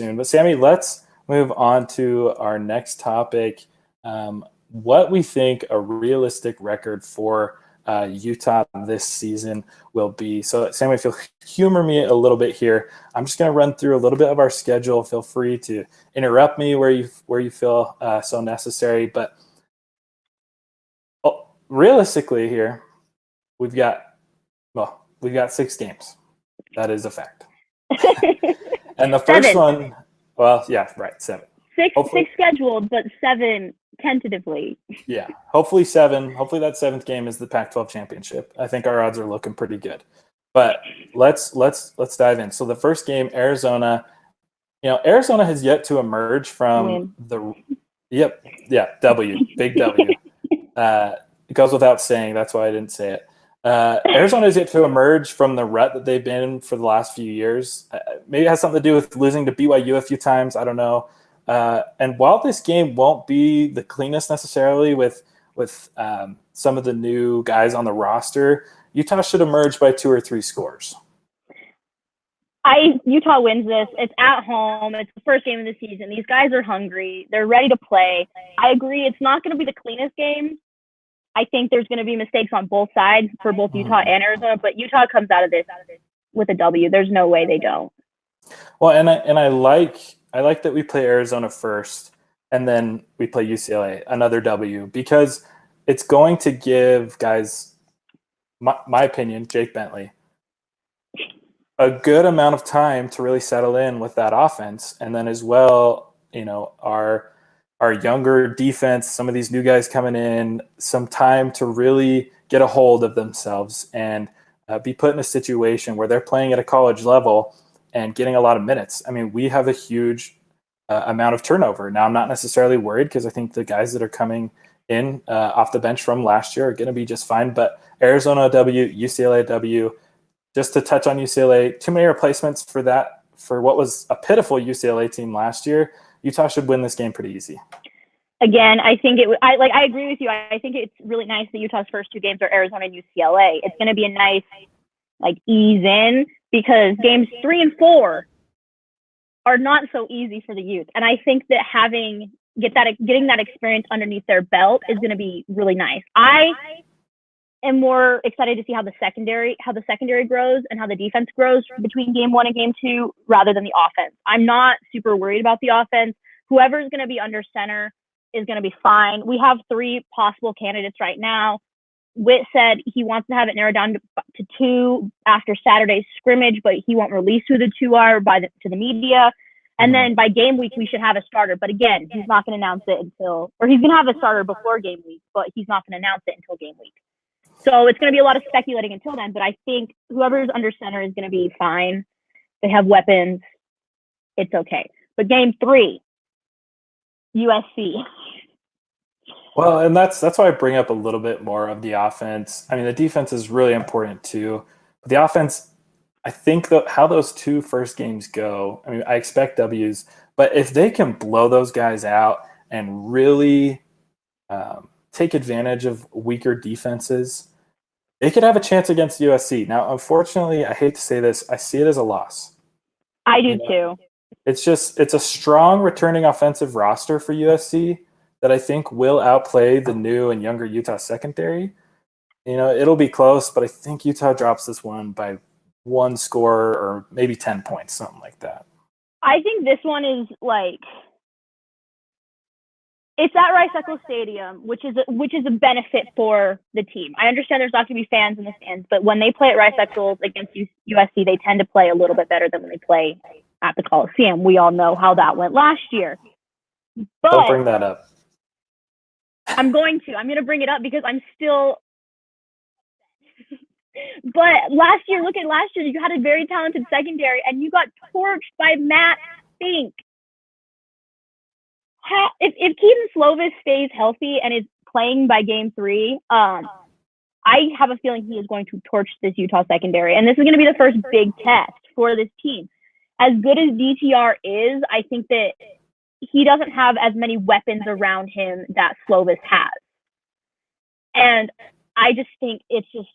soon. But Sammy, let's move on to our next topic. What we think a realistic record for Utah this season will be. So, Sammy, if you'll humor me a little bit here, I'm just going to run through a little bit of our schedule. Feel free to interrupt me where you feel so necessary. But realistically, here we've got 6 games. That is a fact. And the first 7. one, well, yeah, right, 7. 6 scheduled, but 7 tentatively. Yeah, hopefully 7. Hopefully that 7th game is the Pac-12 championship. I think our odds are looking pretty good. But let's dive in. So the first game, Arizona. Arizona has yet to emerge from big W. It goes without saying. That's why I didn't say it. Arizona has yet to emerge from the rut that they've been in for the last few years. Maybe it has something to do with losing to BYU a few times. I don't know. And while this game won't be the cleanest necessarily with some of the new guys on the roster, Utah should emerge by 2 or 3 scores. Utah wins this. It's at home. It's the first game of the season. These guys are hungry. They're ready to play. I agree. It's not going to be the cleanest game. I think there's going to be mistakes on both sides for both Utah and Arizona, but Utah comes out of this with a W. There's no way they don't. Well, and I like that we play Arizona first, and then we play UCLA, another W, because it's going to give guys, my opinion, Jake Bentley, a good amount of time to really settle in with that offense, and then as well, our younger defense, some of these new guys coming in, some time to really get a hold of themselves and be put in a situation where they're playing at a college level and getting a lot of minutes. I mean, we have a huge amount of turnover. Now, I'm not necessarily worried because I think the guys that are coming in off the bench from last year are going to be just fine. But Arizona W, UCLA W, just to touch on UCLA, too many replacements for what was a pitiful UCLA team last year. Utah should win this game pretty easy. Again, I think I agree with you. I think it's really nice that Utah's first 2 games are Arizona and UCLA. It's going to be a nice ease in because games 3 and 4 are not so easy for the Utes. And I think that getting that experience underneath their belt is going to be really nice. I am more excited to see how the secondary grows and how the defense grows between game 1 and game 2 rather than the offense. I'm not super worried about the offense. Whoever's going to be under center is going to be fine. We have 3 possible candidates right now. Witt said he wants to have it narrowed down to 2 after Saturday's scrimmage, but he won't release who the 2 are to the media. And then by game week, we should have a starter. But again, he's not going to announce it he's going to have a starter before game week, but he's not going to announce it until game week. So it's going to be a lot of speculating until then, but I think whoever's under center is going to be fine. They have weapons. It's okay. But game 3, USC. Well, and that's why I bring up a little bit more of the offense. I mean, the defense is really important too. But the offense, I think how those 2 first games go, I mean, I expect W's. But if they can blow those guys out and really take advantage of weaker defenses, they could have a chance against USC. Now, unfortunately, I hate to say this, I see it as a loss. I do too. It's a strong returning offensive roster for USC that I think will outplay the new and younger Utah secondary. It'll be close, but I think Utah drops this one by 1 score or maybe 10 points, something like that. I think this one is it's at Rice-Eccles Stadium, which is a benefit for the team. I understand there's not going to be fans in the stands, but when they play at Rice-Eccles against USC, they tend to play a little bit better than when they play at the Coliseum. We all know how that went last year. But don't bring that up. I'm going to bring it up because I'm still but last year, you had a very talented secondary and you got torched by Matt Fink. If Keaton Slovis stays healthy and is playing by game 3, I have a feeling he is going to torch this Utah secondary. And this is going to be the first big test for this team. As good as DTR is, I think that he doesn't have as many weapons around him that Slovis has. And I just think it's just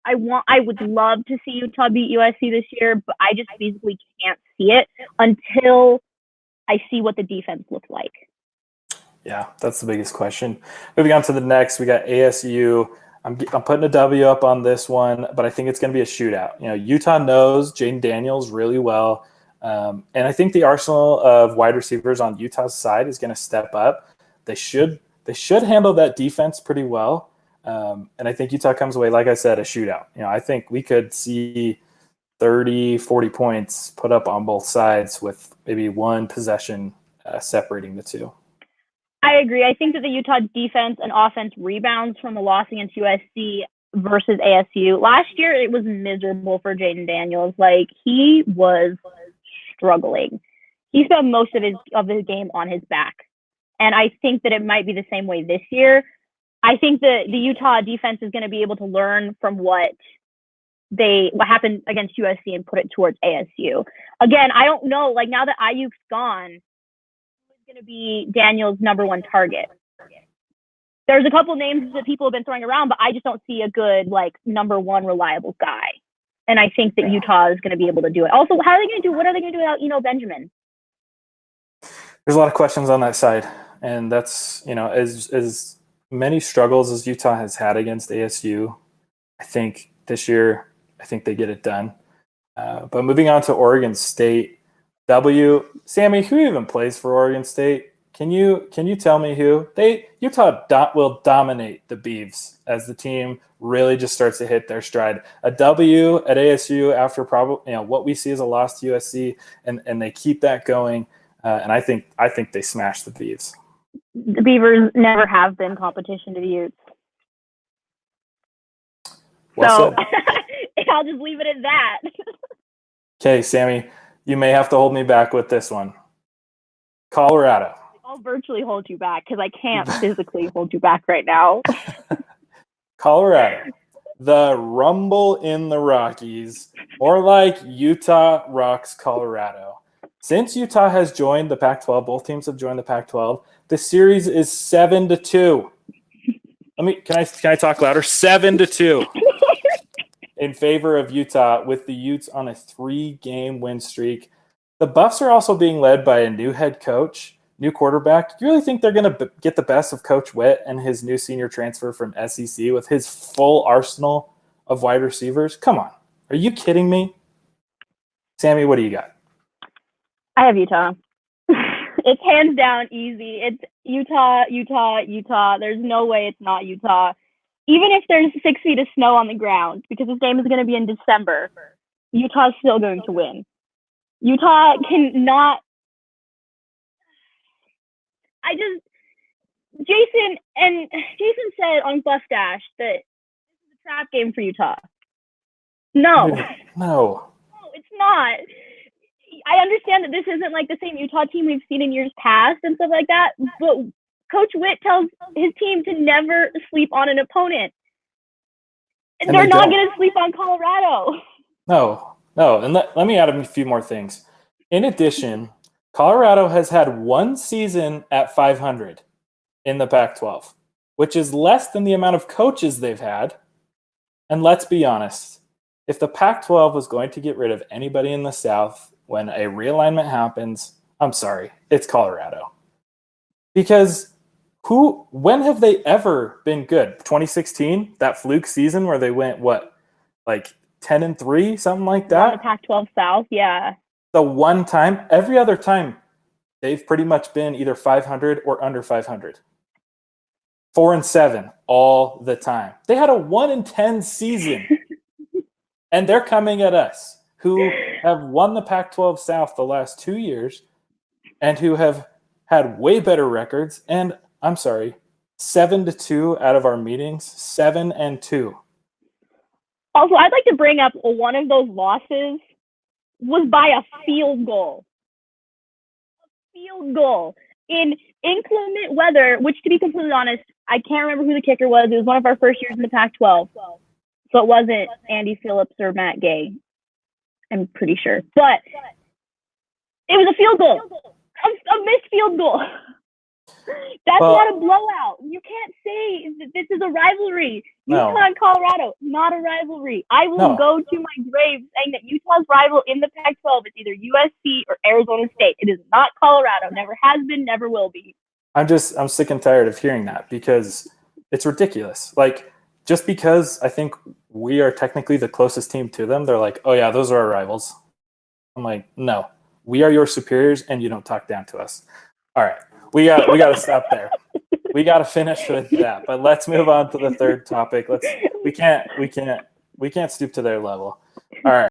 I would love to see Utah beat USC this year, but I just physically can't see it until I see what the defense looks like. Yeah, that's the biggest question. Moving on to the next, we got ASU. I'm putting a W up on this one, but I think it's going to be a shootout. Utah knows Jaden Daniels really well, and I think the arsenal of wide receivers on Utah's side is going to step up. They should handle that defense pretty well, and I think Utah comes away, like I said, a shootout. I think we could see 30, 40 points put up on both sides with maybe one possession separating the two. I agree. I think that the Utah defense and offense rebounds from the loss against USC versus ASU. Last year, it was miserable for Jaden Daniels. Like, he was struggling. He spent most of his game on his back. And I think that it might be the same way this year. I think that the Utah defense is going to be able to learn from what happened against USC and put it towards ASU. Again, I don't know. Like, now that Ayuk's gone, going to be Daniel's number one target. There's a couple names that people have been throwing around, but I just don't see a good number one reliable guy. And I think that Utah is going to be able to do it. Also, what are they going to do without Benjamin? There's a lot of questions on that side, and that's as many struggles as Utah has had against ASU. I think this year, they get it done. But moving on to Oregon State. Sammy, who even plays for Oregon State? Can you tell me who? Utah will dominate the Beavs as the team really just starts to hit their stride. A W at ASU after probably what we see as a loss to USC, and they keep that going. And I think they smash the Beavs. The Beavers never have been competition to the Utes. Well so I'll just leave it at that. Okay, Sammy. You may have to hold me back with this one. Colorado. I'll virtually hold you back because I can't physically hold you back right now. Colorado. The rumble in the Rockies, or like Utah rocks Colorado. Since Utah has joined the Pac-12, both teams have joined the Pac-12. The series is 7-2. Can I talk louder? 7-2. In favor of Utah, with the Utes on a 3-game win streak. The Buffs are also being led by a new head coach, new quarterback. Do you really think they're going to get the best of Coach Witt and his new senior transfer from SEC with his full arsenal of wide receivers? Come on. Are you kidding me? Sammy, what do you got? I have Utah. It's hands down easy. It's Utah. There's no way it's not Utah. Even if there's 6 feet of snow on the ground, because this game is going to be in December, Utah's still going to win. Utah cannot. Jason said on Bus Dash that this is a trap game for Utah. No, it's not. I understand that this isn't like the same Utah team we've seen in years past and stuff like that, but Coach Witt tells his team to never sleep on an opponent. And they're not going to sleep on Colorado. No. And let me add a few more things. In addition, Colorado has had one season at 500 in the Pac-12, which is less than the amount of coaches they've had. And let's be honest, if the Pac-12 was going to get rid of anybody in the South when a realignment happens, I'm sorry, it's Colorado. Because when have they ever been good? 2016, that fluke season where they went 10-3, something like that. The Pac-12 South, yeah. The one time, every other time, they've pretty much been either 500 or under 500. 4-7 all the time. They had a 1-10 season, and they're coming at us, who have won the Pac-12 South the last 2 years, and who have had way better records. And I'm sorry, 7-2 out of our meetings, 7-2. Also, I'd like to bring up one of those losses was by a field goal. A field goal in inclement weather, which, to be completely honest, I can't remember who the kicker was. It was one of our first years in the Pac-12. So it wasn't Andy Phillips or Matt Gay, I'm pretty sure. But it was a field goal, a missed field goal. That's Well, not a blowout. You can't say that this is a rivalry. No. Utah and Colorado, not a rivalry. I will No. go to my grave saying that Utah's rival in the Pac-12 is either USC or Arizona State. It is not Colorado. Never has been, never will be. I'm sick and tired of hearing that because it's ridiculous. Like, just because I think we are technically the closest team to them, they're like, oh yeah, those are our rivals. I'm like, no, we are your superiors and you don't talk down to us. All right. We got to stop there. We got to finish with that. But let's move on to the third topic. We can't stoop to their level. All right.